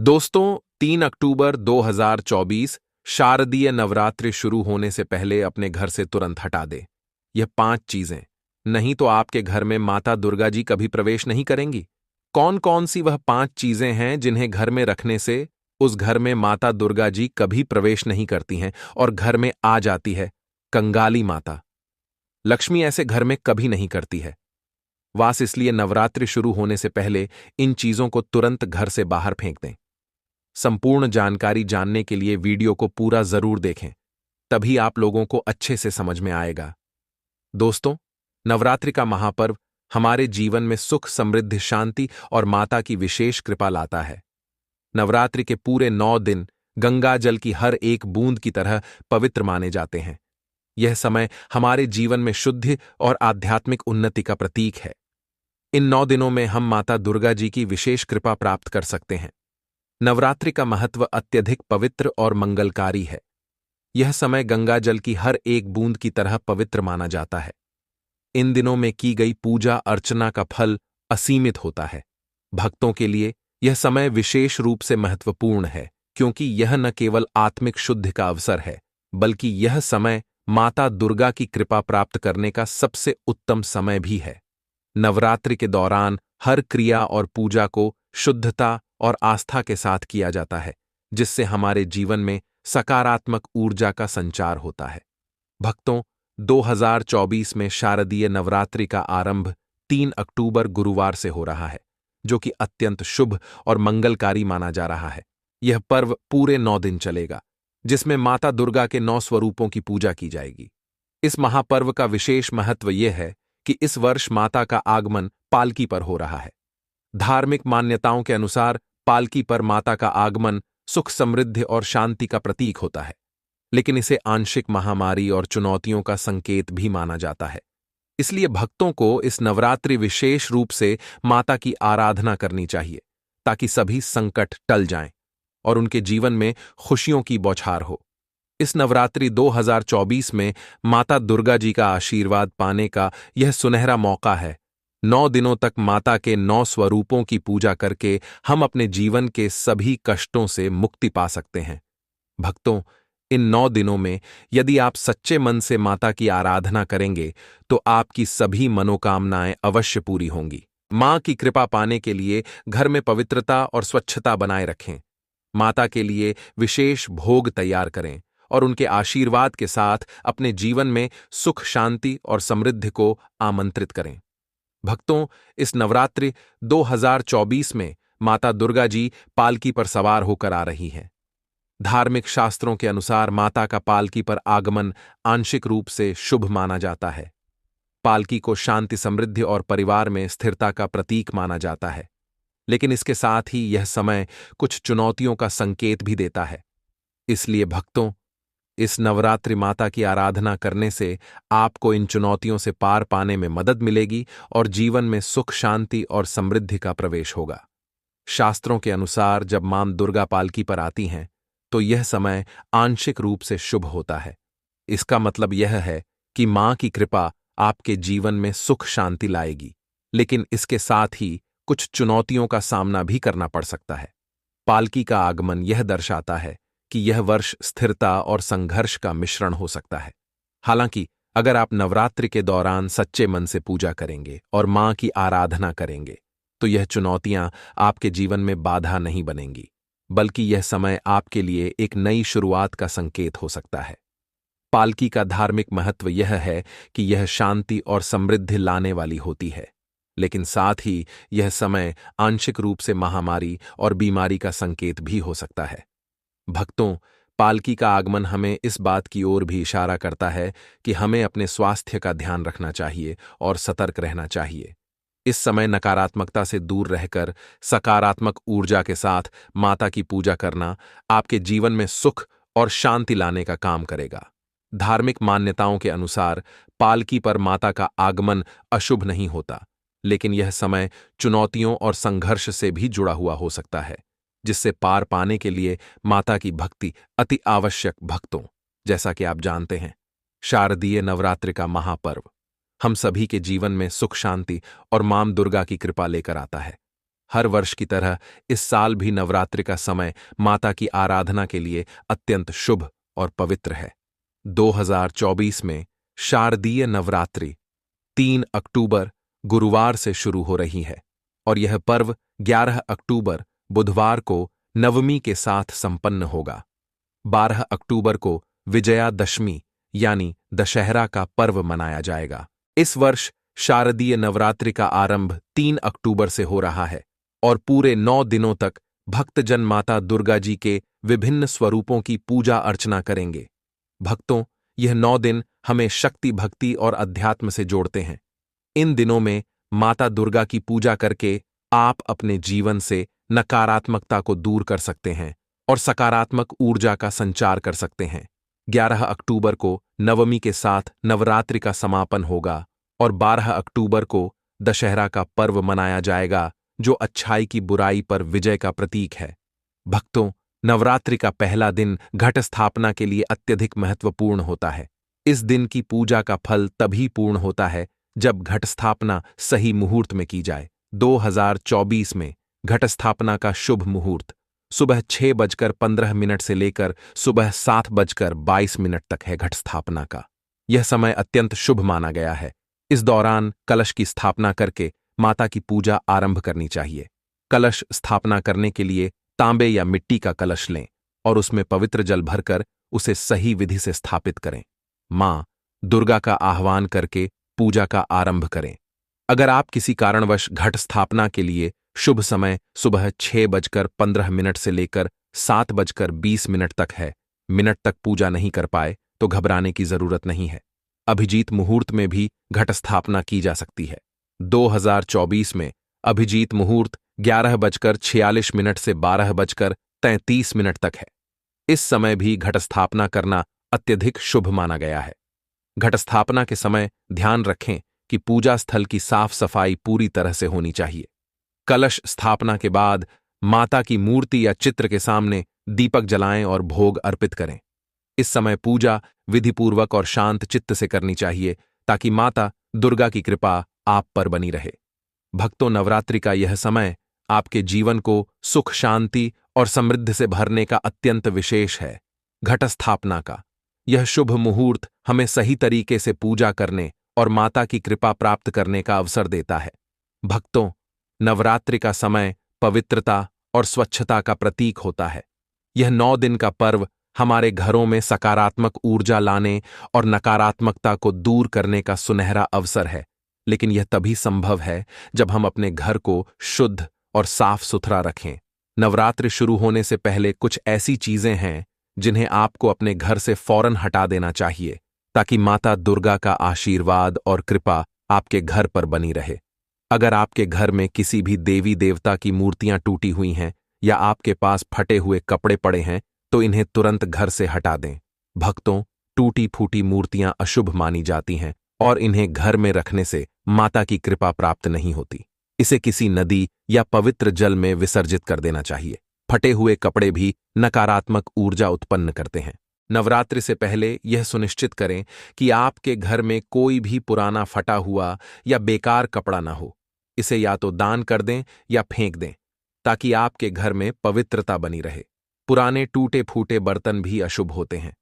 दोस्तों, 3 अक्टूबर 2024 शारदीय नवरात्रि शुरू होने से पहले अपने घर से तुरंत हटा दे यह 5 चीजें। नहीं तो आपके घर में माता दुर्गा जी कभी प्रवेश नहीं करेंगी। कौन कौन सी वह 5 चीजें हैं जिन्हें घर में रखने से उस घर में माता दुर्गा जी कभी प्रवेश नहीं करती हैं और घर में आ जाती है कंगाली माता। लक्ष्मी ऐसे घर में कभी नहीं करती है वास, इसलिए नवरात्रि शुरू होने से पहले इन चीजों को तुरंत घर से बाहर फेंक दें। संपूर्ण जानकारी जानने के लिए वीडियो को पूरा जरूर देखें, तभी आप लोगों को अच्छे से समझ में आएगा। दोस्तों, नवरात्रि का महापर्व हमारे जीवन में सुख, समृद्धि, शांति और माता की विशेष कृपा लाता है। नवरात्रि के पूरे 9 दिन गंगा जल की हर एक बूंद की तरह पवित्र माने जाते हैं। यह समय हमारे जीवन में शुद्धि और आध्यात्मिक उन्नति का प्रतीक है। इन 9 दिनों में हम माता दुर्गा जी की विशेष कृपा प्राप्त कर सकते हैं। नवरात्रि का महत्व अत्यधिक पवित्र और मंगलकारी है। यह समय गंगा जल की हर एक बूंद की तरह पवित्र माना जाता है। इन दिनों में की गई पूजा अर्चना का फल असीमित होता है। भक्तों के लिए यह समय विशेष रूप से महत्वपूर्ण है, क्योंकि यह न केवल आत्मिक शुद्धि का अवसर है, बल्कि यह समय माता दुर्गा की कृपा प्राप्त करने का सबसे उत्तम समय भी है। नवरात्रि के दौरान हर क्रिया और पूजा को शुद्धता और आस्था के साथ किया जाता है, जिससे हमारे जीवन में सकारात्मक ऊर्जा का संचार होता है। भक्तों, 2024 में शारदीय नवरात्रि का आरंभ 3 अक्टूबर गुरुवार से हो रहा है, जो कि अत्यंत शुभ और मंगलकारी माना जा रहा है। यह पर्व पूरे 9 दिन चलेगा, जिसमें माता दुर्गा के 9 स्वरूपों की पूजा की जाएगी। इस महापर्व का विशेष महत्व यह है कि इस वर्ष माता का आगमन पालकी पर हो रहा है। धार्मिक मान्यताओं के अनुसार पालकी पर माता का आगमन सुख, समृद्धि और शांति का प्रतीक होता है, लेकिन इसे आंशिक महामारी और चुनौतियों का संकेत भी माना जाता है। इसलिए भक्तों को इस नवरात्रि विशेष रूप से माता की आराधना करनी चाहिए, ताकि सभी संकट टल जाएं और उनके जीवन में खुशियों की बौछार हो। इस नवरात्रि 2024 में माता दुर्गा जी का आशीर्वाद पाने का यह सुनहरा मौका है। 9 दिनों तक माता के 9 स्वरूपों की पूजा करके हम अपने जीवन के सभी कष्टों से मुक्ति पा सकते हैं। भक्तों, इन 9 दिनों में यदि आप सच्चे मन से माता की आराधना करेंगे तो आपकी सभी मनोकामनाएं अवश्य पूरी होंगी। मां की कृपा पाने के लिए घर में पवित्रता और स्वच्छता बनाए रखें। माता के लिए विशेष भोग तैयार करें और उनके आशीर्वाद के साथ अपने जीवन में सुख, शांति और समृद्धि को आमंत्रित करें। भक्तों, इस नवरात्रि 2024 में माता दुर्गा जी पालकी पर सवार होकर आ रही हैं। धार्मिक शास्त्रों के अनुसार माता का पालकी पर आगमन आंशिक रूप से शुभ माना जाता है। पालकी को शांति, समृद्धि और परिवार में स्थिरता का प्रतीक माना जाता है, लेकिन इसके साथ ही यह समय कुछ चुनौतियों का संकेत भी देता है। इसलिए भक्तों, इस नवरात्रि माता की आराधना करने से आपको इन चुनौतियों से पार पाने में मदद मिलेगी और जीवन में सुख, शांति और समृद्धि का प्रवेश होगा। शास्त्रों के अनुसार जब मां दुर्गा पालकी पर आती हैं तो यह समय आंशिक रूप से शुभ होता है। इसका मतलब यह है कि मां की कृपा आपके जीवन में सुख, शांति लाएगी, लेकिन इसके साथ ही कुछ चुनौतियों का सामना भी करना पड़ सकता है। पालकी का आगमन यह दर्शाता है कि यह वर्ष स्थिरता और संघर्ष का मिश्रण हो सकता है। हालांकि अगर आप नवरात्रि के दौरान सच्चे मन से पूजा करेंगे और मां की आराधना करेंगे तो यह चुनौतियां आपके जीवन में बाधा नहीं बनेंगी, बल्कि यह समय आपके लिए एक नई शुरुआत का संकेत हो सकता है। पालकी का धार्मिक महत्व यह है कि यह शांति और समृद्धि लाने वाली होती है, लेकिन साथ ही यह समय आंशिक रूप से महामारी और बीमारी का संकेत भी हो सकता है। भक्तों, पालकी का आगमन हमें इस बात की ओर भी इशारा करता है कि हमें अपने स्वास्थ्य का ध्यान रखना चाहिए और सतर्क रहना चाहिए। इस समय नकारात्मकता से दूर रहकर सकारात्मक ऊर्जा के साथ माता की पूजा करना आपके जीवन में सुख और शांति लाने का काम करेगा। धार्मिक मान्यताओं के अनुसार पालकी पर माता का आगमन अशुभ नहीं होता, लेकिन यह समय चुनौतियों और संघर्ष से भी जुड़ा हुआ हो सकता है, जिससे पार पाने के लिए माता की भक्ति अति आवश्यक। भक्तों, जैसा कि आप जानते हैं, शारदीय नवरात्रि का महापर्व हम सभी के जीवन में सुख, शांति और मां दुर्गा की कृपा लेकर आता है। हर वर्ष की तरह इस साल भी नवरात्रि का समय माता की आराधना के लिए अत्यंत शुभ और पवित्र है। 2024 में शारदीय नवरात्रि 3 अक्टूबर गुरुवार से शुरू हो रही है और यह पर्व 11 अक्टूबर बुधवार को नवमी के साथ संपन्न होगा। 12 अक्टूबर को विजयादशमी यानी दशहरा का पर्व मनाया जाएगा। इस वर्ष शारदीय नवरात्रि का आरंभ 3 अक्टूबर से हो रहा है और पूरे 9 दिनों तक भक्तजन माता दुर्गा जी के विभिन्न स्वरूपों की पूजा अर्चना करेंगे। भक्तों, यह 9 दिन हमें शक्ति, भक्ति और अध्यात्म से जोड़ते हैं। इन दिनों में माता दुर्गा की पूजा करके आप अपने जीवन से नकारात्मकता को दूर कर सकते हैं और सकारात्मक ऊर्जा का संचार कर सकते हैं। 11 अक्टूबर को नवमी के साथ नवरात्रि का समापन होगा और 12 अक्टूबर को दशहरा का पर्व मनाया जाएगा, जो अच्छाई की बुराई पर विजय का प्रतीक है। भक्तों, नवरात्रि का पहला दिन घट स्थापना के लिए अत्यधिक महत्वपूर्ण होता है। इस दिन की पूजा का फल तभी पूर्ण होता है जब घट स्थापना सही मुहूर्त में की जाए। 2024 में घट स्थापना का शुभ मुहूर्त सुबह 6:15 से लेकर सुबह 7:22 तक है। घट स्थापना का यह समय अत्यंत शुभ माना गया है। इस दौरान कलश की स्थापना करके माता की पूजा आरंभ करनी चाहिए। कलश स्थापना करने के लिए तांबे या मिट्टी का कलश लें और उसमें पवित्र जल भरकर उसे सही विधि से स्थापित करें। मां दुर्गा का आह्वान करके पूजा का आरंभ करें। अगर आप किसी कारणवश घट स्थापना के लिए शुभ समय सुबह 6:15 से लेकर 7:20 मिनट तक पूजा नहीं कर पाए तो घबराने की जरूरत नहीं है। अभिजीत मुहूर्त में भी घट स्थापना की जा सकती है। 2024 में अभिजीत मुहूर्त 11:46 से 12:33 तक है। इस समय भी घट स्थापना करना अत्यधिक शुभ माना गया है। घट स्थापना के समय ध्यान रखें कि पूजा स्थल की साफ सफाई पूरी तरह से होनी चाहिए। कलश स्थापना के बाद माता की मूर्ति या चित्र के सामने दीपक जलाएं और भोग अर्पित करें। इस समय पूजा विधिपूर्वक और शांत चित्त से करनी चाहिए ताकि माता दुर्गा की कृपा आप पर बनी रहे। भक्तों, नवरात्रि का यह समय आपके जीवन को सुख, शांति और समृद्धि से भरने का अत्यंत विशेष है। घट स्थापना का यह शुभ मुहूर्त हमें सही तरीके से पूजा करने और माता की कृपा प्राप्त करने का अवसर देता है। भक्तों, नवरात्रि का समय पवित्रता और स्वच्छता का प्रतीक होता है। यह 9 दिन का पर्व हमारे घरों में सकारात्मक ऊर्जा लाने और नकारात्मकता को दूर करने का सुनहरा अवसर है। लेकिन यह तभी संभव है जब हम अपने घर को शुद्ध और साफ सुथरा रखें। नवरात्रि शुरू होने से पहले कुछ ऐसी चीजें हैं जिन्हें आपको अपने घर से फौरन हटा देना चाहिए ताकि माता दुर्गा का आशीर्वाद और कृपा आपके घर पर बनी रहे। अगर आपके घर में किसी भी देवी देवता की मूर्तियां टूटी हुई हैं या आपके पास फटे हुए कपड़े पड़े हैं तो इन्हें तुरंत घर से हटा दें। भक्तों, टूटी फूटी मूर्तियां अशुभ मानी जाती हैं और इन्हें घर में रखने से माता की कृपा प्राप्त नहीं होती। इसे किसी नदी या पवित्र जल में विसर्जित कर देना चाहिए। फटे हुए कपड़े भी नकारात्मक ऊर्जा उत्पन्न करते हैं। नवरात्रि से पहले यह सुनिश्चित करें कि आपके घर में कोई भी पुराना फटा हुआ या बेकार कपड़ा ना हो। इसे या तो दान कर दें या फेंक दें ताकि आपके घर में पवित्रता बनी रहे। पुराने टूटे फूटे बर्तन भी अशुभ होते हैं,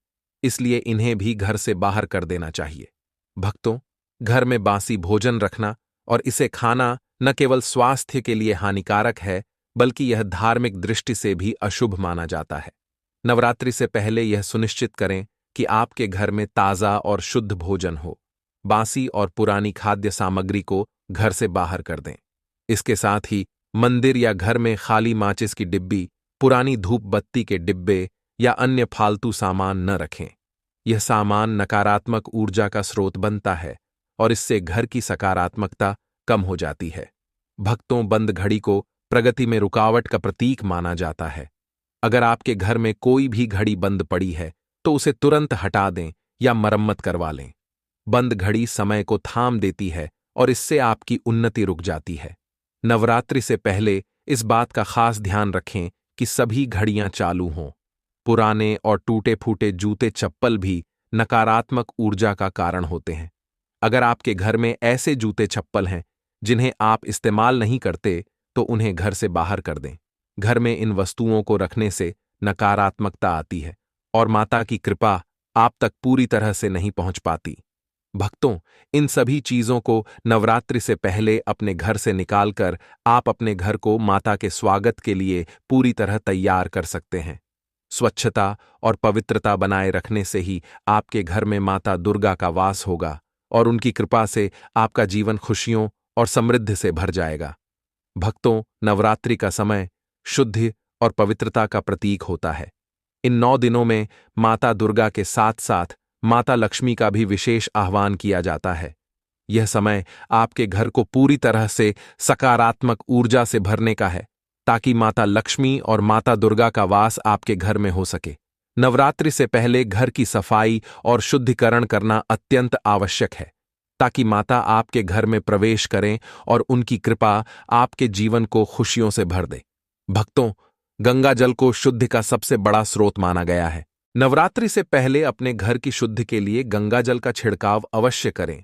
इसलिए इन्हें भी घर से बाहर कर देना चाहिए। भक्तों, घर में बासी भोजन रखना और इसे खाना न केवल स्वास्थ्य के लिए हानिकारक है बल्कि यह धार्मिक दृष्टि से भी अशुभ माना जाता है। नवरात्रि से पहले यह सुनिश्चित करें कि आपके घर में ताज़ा और शुद्ध भोजन हो। बासी और पुरानी खाद्य सामग्री को घर से बाहर कर दें। इसके साथ ही मंदिर या घर में खाली माचिस की डिब्बी, पुरानी धूप बत्ती के डिब्बे या अन्य फालतू सामान न रखें। यह सामान नकारात्मक ऊर्जा का स्रोत बनता है और इससे घर की सकारात्मकता कम हो जाती है। भक्तों, बंद घड़ी को प्रगति में रुकावट का प्रतीक माना जाता है। अगर आपके घर में कोई भी घड़ी बंद पड़ी है तो उसे तुरंत हटा दें या मरम्मत करवा लें। बंद घड़ी समय को थाम देती है और इससे आपकी उन्नति रुक जाती है। नवरात्रि से पहले इस बात का खास ध्यान रखें कि सभी घड़ियां चालू हों। पुराने और टूटे फूटे जूते चप्पल भी नकारात्मक ऊर्जा का कारण होते हैं। अगर आपके घर में ऐसे जूते चप्पल हैं जिन्हें आप इस्तेमाल नहीं करते तो उन्हें घर से बाहर कर दें। घर में इन वस्तुओं को रखने से नकारात्मकता आती है और माता की कृपा आप तक पूरी तरह से नहीं पहुंच पाती। भक्तों, इन सभी चीजों को नवरात्रि से पहले अपने घर से निकालकर आप अपने घर को माता के स्वागत के लिए पूरी तरह तैयार कर सकते हैं। स्वच्छता और पवित्रता बनाए रखने से ही आपके घर में माता दुर्गा का वास होगा और उनकी कृपा से आपका जीवन खुशियों और समृद्धि से भर जाएगा। भक्तों, नवरात्रि का समय शुद्धि और पवित्रता का प्रतीक होता है। इन 9 दिनों में माता दुर्गा के साथ साथ माता लक्ष्मी का भी विशेष आह्वान किया जाता है। यह समय आपके घर को पूरी तरह से सकारात्मक ऊर्जा से भरने का है, ताकि माता लक्ष्मी और माता दुर्गा का वास आपके घर में हो सके। नवरात्रि से पहले घर की सफाई और शुद्धिकरण करना अत्यंत आवश्यक है, ताकि माता आपके घर में प्रवेश करें और उनकी कृपा आपके जीवन को खुशियों से भर दे। भक्तों, गंगा जल को शुद्धि का सबसे बड़ा स्रोत माना गया है। नवरात्रि से पहले अपने घर की शुद्धि के लिए गंगा जल का छिड़काव अवश्य करें।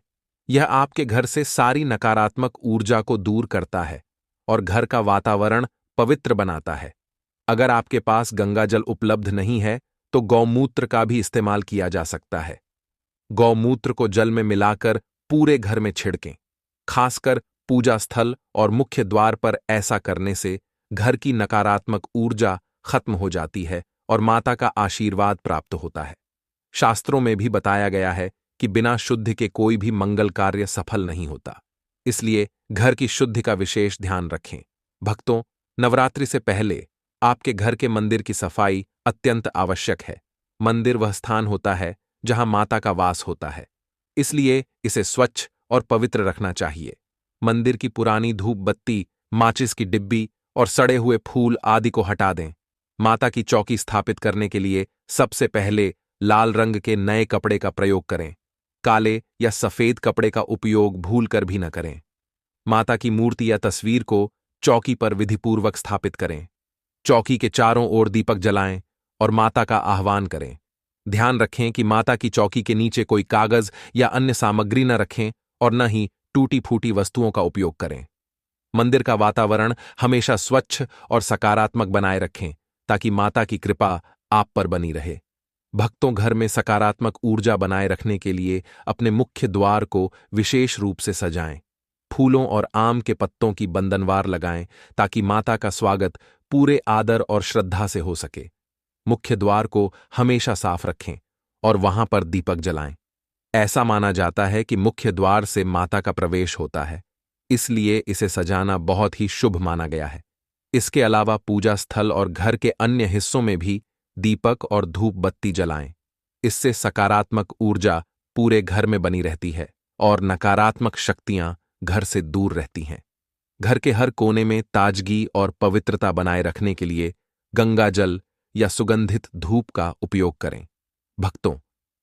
यह आपके घर से सारी नकारात्मक ऊर्जा को दूर करता है और घर का वातावरण पवित्र बनाता है। अगर आपके पास गंगा जल उपलब्ध नहीं है तो गौमूत्र का भी इस्तेमाल किया जा सकता है। गौमूत्र को जल में मिलाकर पूरे घर में छिड़कें। खासकर पूजा स्थल और मुख्य द्वार पर ऐसा करने से घर की नकारात्मक ऊर्जा खत्म हो जाती है और माता का आशीर्वाद प्राप्त होता है। शास्त्रों में भी बताया गया है कि बिना शुद्धि के कोई भी मंगल कार्य सफल नहीं होता। इसलिए घर की शुद्धि का विशेष ध्यान रखें। भक्तों, नवरात्रि से पहले आपके घर के मंदिर की सफाई अत्यंत आवश्यक है। मंदिर वह स्थान होता है जहां माता का वास होता है, इसलिए इसे स्वच्छ और पवित्र रखना चाहिए। मंदिर की पुरानी धूप बत्ती, माचिस की डिब्बी और सड़े हुए फूल आदि को हटा दें। माता की चौकी स्थापित करने के लिए सबसे पहले लाल रंग के नए कपड़े का प्रयोग करें। काले या सफेद कपड़े का उपयोग भूलकर भी न करें। माता की मूर्ति या तस्वीर को चौकी पर विधिपूर्वक स्थापित करें। चौकी के चारों ओर दीपक जलाएं और माता का आह्वान करें। ध्यान रखें कि माता की चौकी के नीचे कोई कागज या अन्य सामग्री न रखें और न ही टूटी फूटी वस्तुओं का उपयोग करें। मंदिर का वातावरण हमेशा स्वच्छ और सकारात्मक बनाए रखें, ताकि माता की कृपा आप पर बनी रहे। भक्तों, घर में सकारात्मक ऊर्जा बनाए रखने के लिए अपने मुख्य द्वार को विशेष रूप से सजाएं। फूलों और आम के पत्तों की बंधनवार लगाएं, ताकि माता का स्वागत पूरे आदर और श्रद्धा से हो सके। मुख्य द्वार को हमेशा साफ रखें और वहां पर दीपक जलाएं। ऐसा माना जाता है कि मुख्य द्वार से माता का प्रवेश होता है, इसलिए इसे सजाना बहुत ही शुभ माना गया है। इसके अलावा पूजा स्थल और घर के अन्य हिस्सों में भी दीपक और धूप बत्ती जलाएं। इससे सकारात्मक ऊर्जा पूरे घर में बनी रहती है और नकारात्मक शक्तियां घर से दूर रहती हैं। घर के हर कोने में ताजगी और पवित्रता बनाए रखने के लिए गंगा जल या सुगंधित धूप का उपयोग करें। भक्तों,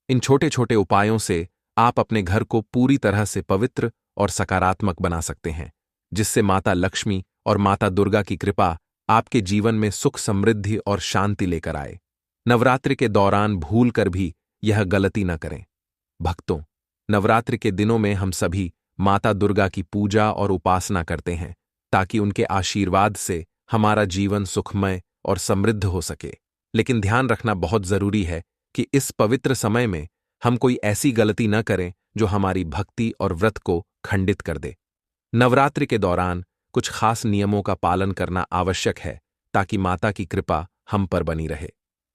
इन छोटे छोटे उपायों से आप अपने घर को पूरी तरह से पवित्र और सकारात्मक बना सकते हैं, जिससे माता लक्ष्मी और माता दुर्गा की कृपा आपके जीवन में सुख, समृद्धि और शांति लेकर आए। नवरात्रि के दौरान भूल कर भी यह गलती न करें। भक्तों, नवरात्रि के दिनों में हम सभी माता दुर्गा की पूजा और उपासना करते हैं, ताकि उनके आशीर्वाद से हमारा जीवन सुखमय और समृद्ध हो सके। लेकिन ध्यान रखना बहुत जरूरी है कि इस पवित्र समय में हम कोई ऐसी गलती न करें जो हमारी भक्ति और व्रत को खंडित कर दे। नवरात्रि के दौरान कुछ खास नियमों का पालन करना आवश्यक है, ताकि माता की कृपा हम पर बनी रहे।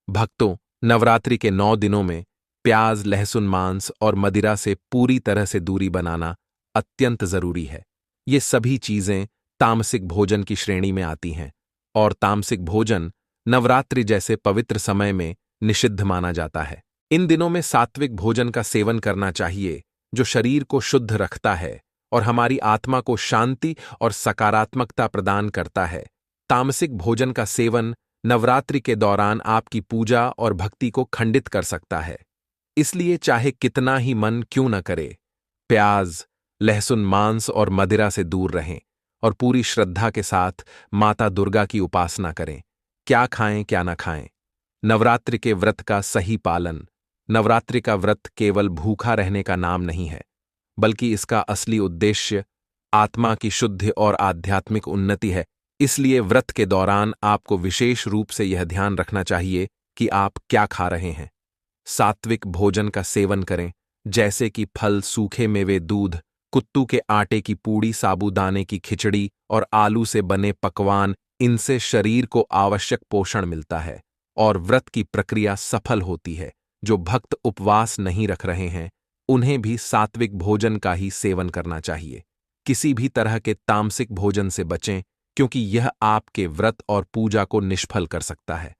भक्तों, नवरात्रि के 9 दिनों में प्याज, लहसुन, मांस और मदिरा से पूरी तरह से दूरी बनाना अत्यंत जरूरी है। ये सभी चीजें तामसिक भोजन की श्रेणी में आती हैं और तामसिक भोजन नवरात्रि जैसे पवित्र समय में निषिद्ध माना जाता है। इन दिनों में सात्विक भोजन का सेवन करना चाहिए, जो शरीर को शुद्ध रखता है और हमारी आत्मा को शांति और सकारात्मकता प्रदान करता है। तामसिक भोजन का सेवन नवरात्रि के दौरान आपकी पूजा और भक्ति को खंडित कर सकता है। इसलिए चाहे कितना ही मन क्यों न करे, प्याज, लहसुन, मांस और मदिरा से दूर रहें और पूरी श्रद्धा के साथ माता दुर्गा की उपासना करें। क्या खाएं, क्या न खाएं। नवरात्रि के व्रत का सही पालन। नवरात्रि का व्रत केवल भूखा रहने का नाम नहीं है, बल्कि इसका असली उद्देश्य आत्मा की शुद्धि और आध्यात्मिक उन्नति है। इसलिए व्रत के दौरान आपको विशेष रूप से यह ध्यान रखना चाहिए कि आप क्या खा रहे हैं। सात्विक भोजन का सेवन करें, जैसे कि फल, सूखे मेवे, दूध, कुत्तू के आटे की पूड़ी, साबूदाने की खिचड़ी और आलू से बने पकवान। इनसे शरीर को आवश्यक पोषण मिलता है और व्रत की प्रक्रिया सफल होती है। जो भक्त उपवास नहीं रख रहे हैं, उन्हें भी सात्विक भोजन का ही सेवन करना चाहिए। किसी भी तरह के तामसिक भोजन से बचें, क्योंकि यह आपके व्रत और पूजा को निष्फल कर सकता है।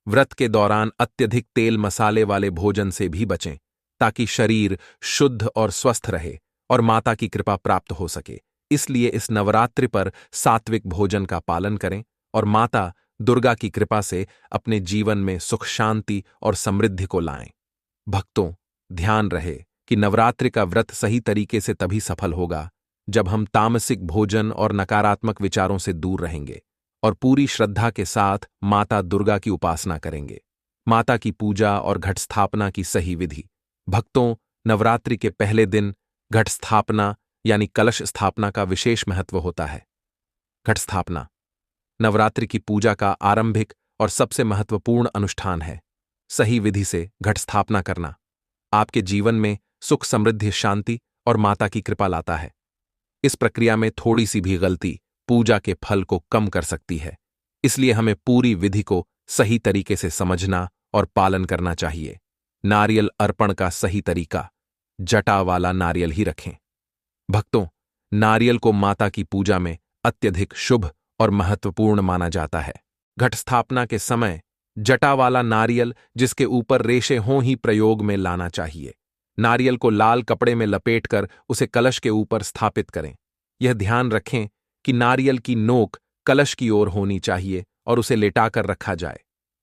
व्रत के दौरान अत्यधिक तेल मसाले वाले भोजन से भी बचें, ताकि शरीर शुद्ध और स्वस्थ रहे और माता की कृपा प्राप्त हो सके। इसलिए इस नवरात्रि पर सात्विक भोजन का पालन करें और माता दुर्गा की कृपा से अपने जीवन में सुख, शांति और समृद्धि को लाएं। भक्तों, ध्यान रहे कि नवरात्रि का व्रत सही तरीके से तभी सफल होगा जब हम तामसिक भोजन और नकारात्मक विचारों से दूर रहेंगे और पूरी श्रद्धा के साथ माता दुर्गा की उपासना करेंगे। माता की पूजा और घट स्थापना की सही विधि। भक्तों, नवरात्रि के पहले दिन घट स्थापना यानी कलश स्थापना का विशेष महत्व होता है। घट स्थापना नवरात्रि की पूजा का आरंभिक और सबसे महत्वपूर्ण अनुष्ठान है। सही विधि से घट स्थापना करना आपके जीवन में सुख, समृद्धि, शांति और माता की कृपा लाता है। इस प्रक्रिया में थोड़ी सी भी गलती पूजा के फल को कम कर सकती है। इसलिए हमें पूरी विधि को सही तरीके से समझना और पालन करना चाहिए। नारियल अर्पण का सही तरीका, जटा वाला नारियल ही रखें। भक्तों, नारियल को माता की पूजा में अत्यधिक शुभ और महत्वपूर्ण माना जाता है। घट स्थापना के समय जटा वाला नारियल जिसके ऊपर रेशे हों ही प्रयोग में लाना चाहिए। नारियल को लाल कपड़े में लपेटकर उसे कलश के ऊपर स्थापित करें। यह ध्यान रखें कि नारियल की नोक कलश की ओर होनी चाहिए और उसे लेटाकर रखा जाए।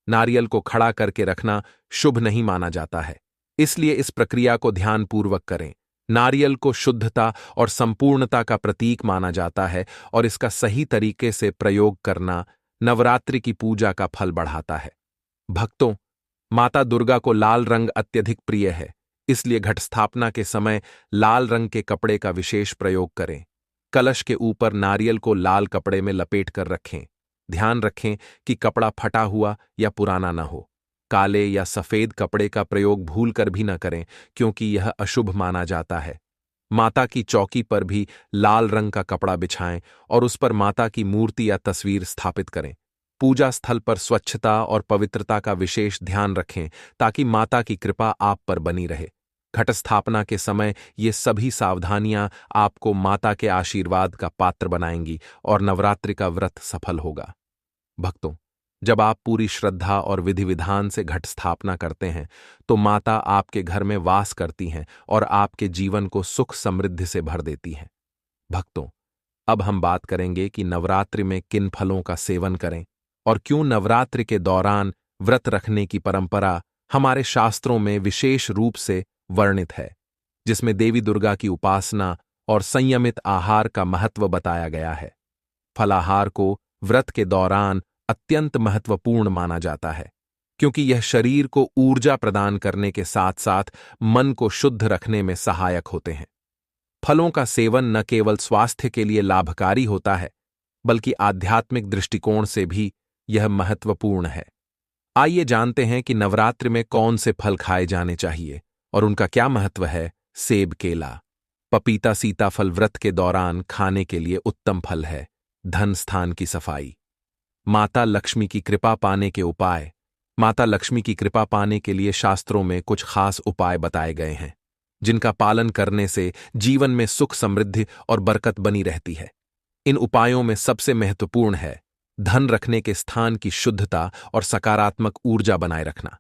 नारियल को खड़ा करके रखना शुभ नहीं माना जाता है, इसलिए इस प्रक्रिया को ध्यानपूर्वक करें। नारियल को शुद्धता और संपूर्णता का प्रतीक माना जाता है और इसका सही तरीके से प्रयोग करना नवरात्रि की पूजा का फल बढ़ाता है। भक्तों, माता दुर्गा को लाल रंग अत्यधिक प्रिय है, इसलिए घट स्थापना के समय लाल रंग के कपड़े का विशेष प्रयोग करें। कलश के ऊपर नारियल को लाल कपड़े में लपेट कर रखें। ध्यान रखें कि कपड़ा फटा हुआ या पुराना न हो। काले या सफेद कपड़े का प्रयोग भूलकर भी न करें, क्योंकि यह अशुभ माना जाता है। माता की चौकी पर भी लाल रंग का कपड़ा बिछाएं और उस पर माता की मूर्ति या तस्वीर स्थापित करें। पूजा स्थल पर स्वच्छता और पवित्रता का विशेष ध्यान रखें, ताकि माता की कृपा आप पर बनी रहे। घट स्थापना के समय ये सभी सावधानियां आपको माता के आशीर्वाद का पात्र बनाएंगी और नवरात्रि का व्रत सफल होगा। भक्तों, जब आप पूरी श्रद्धा और विधि विधान से घट स्थापना करते हैं, तो माता आपके घर में वास करती हैं और आपके जीवन को सुख, समृद्धि से भर देती हैं। भक्तों, अब हम बात करेंगे कि नवरात्रि में किन फलों का सेवन करें और क्यों नवरात्रि के दौरान व्रत रखने की परंपरा हमारे शास्त्रों में विशेष रूप से वर्णित है, जिसमें देवी दुर्गा की उपासना और संयमित आहार का महत्व बताया गया है। फलाहार को व्रत के दौरान अत्यंत महत्वपूर्ण माना जाता है, क्योंकि यह शरीर को ऊर्जा प्रदान करने के साथ साथ मन को शुद्ध रखने में सहायक होते हैं। फलों का सेवन न केवल स्वास्थ्य के लिए लाभकारी होता है, बल्कि आध्यात्मिक दृष्टिकोण से भी यह महत्वपूर्ण है। आइए जानते हैं कि नवरात्रि में कौन से फल खाए जाने चाहिए और उनका क्या महत्व है। सेब, केला, पपीता, सीताफल व्रत के दौरान खाने के लिए उत्तम फल है। धन स्थान की सफाई। माता लक्ष्मी की कृपा पाने के उपाय। माता लक्ष्मी की कृपा पाने के लिए शास्त्रों में कुछ खास उपाय बताए गए हैं, जिनका पालन करने से जीवन में सुख, समृद्धि और बरकत बनी रहती है। इन उपायों में सबसे महत्वपूर्ण है धन रखने के स्थान की शुद्धता और सकारात्मक ऊर्जा बनाए रखना।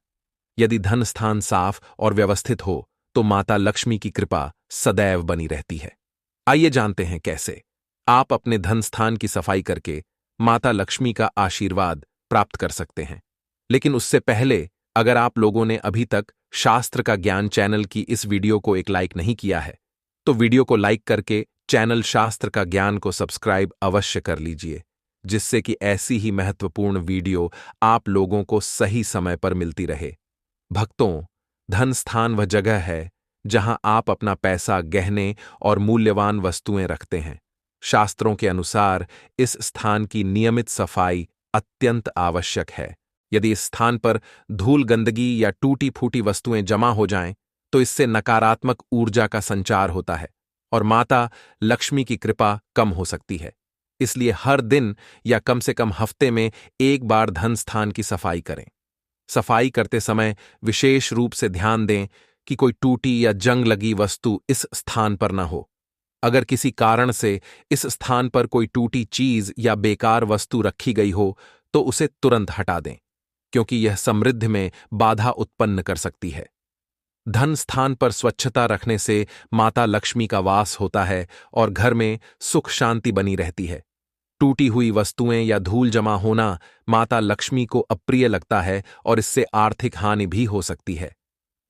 यदि धन स्थान साफ और व्यवस्थित हो, तो माता लक्ष्मी की कृपा सदैव बनी रहती है। आइए जानते हैं कैसे आप अपने धन स्थान की सफाई करके माता लक्ष्मी का आशीर्वाद प्राप्त कर सकते हैं। लेकिन उससे पहले, अगर आप लोगों ने अभी तक शास्त्र का ज्ञान चैनल की इस वीडियो को एक लाइक नहीं किया है, तो वीडियो को लाइक करके चैनल शास्त्र का ज्ञान को सब्सक्राइब अवश्य कर लीजिए, जिससे कि ऐसी ही महत्वपूर्ण वीडियो आप लोगों को सही समय पर मिलती रहे। भक्तों, धन स्थान वह जगह है जहां आप अपना पैसा, गहने और मूल्यवान वस्तुएं रखते हैं। शास्त्रों के अनुसार इस स्थान की नियमित सफाई अत्यंत आवश्यक है। यदि इस स्थान पर धूल, गंदगी या टूटी फूटी वस्तुएं जमा हो जाएं, तो इससे नकारात्मक ऊर्जा का संचार होता है और माता लक्ष्मी की कृपा कम हो सकती है। इसलिए हर दिन या कम से कम हफ्ते में एक बार धन स्थान की सफाई करें। सफाई करते समय विशेष रूप से ध्यान दें कि कोई टूटी या जंग लगी वस्तु इस स्थान पर न हो। अगर किसी कारण से इस स्थान पर कोई टूटी चीज या बेकार वस्तु रखी गई हो तो उसे तुरंत हटा दें, क्योंकि यह समृद्धि में बाधा उत्पन्न कर सकती है। धन स्थान पर स्वच्छता रखने से माता लक्ष्मी का वास होता है और घर में सुख शांति बनी रहती है। टूटी हुई वस्तुएं या धूल जमा होना माता लक्ष्मी को अप्रिय लगता है और इससे आर्थिक हानि भी हो सकती है।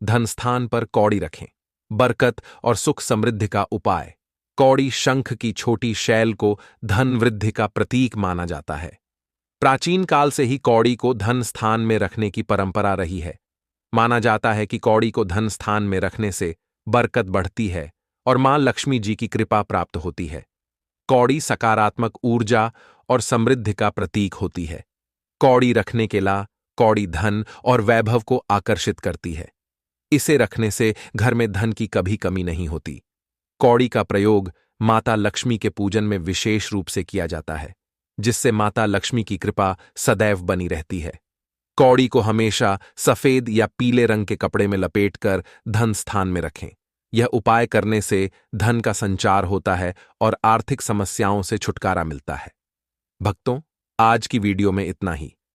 धन स्थान पर कौड़ी रखें। बरकत और सुख समृद्धि का उपाय। कौड़ी शंख की छोटी शैल को धन वृद्धि का प्रतीक माना जाता है। प्राचीन काल से ही कौड़ी को धन स्थान में रखने की परंपरा रही है। माना जाता है कि कौड़ी को धन स्थान में रखने से बरकत बढ़ती है और मां लक्ष्मी जी की कृपा प्राप्त होती है। कौड़ी सकारात्मक ऊर्जा और समृद्धि का प्रतीक होती है। कौड़ी रखने के ला कौड़ी धन और वैभव को आकर्षित करती है। इसे रखने से घर में धन की कभी कमी नहीं होती। कौड़ी का प्रयोग माता लक्ष्मी के पूजन में विशेष रूप से किया जाता है, जिससे माता लक्ष्मी की कृपा सदैव बनी रहती है। कौड़ी को हमेशा सफेद या पीले रंग के कपड़े में लपेटकर धन स्थान में रखें। यह उपाय करने से धन का संचार होता है और आर्थिक समस्याओं से छुटकारा मिलता है। भक्तों, आज की वीडियो में इतना ही।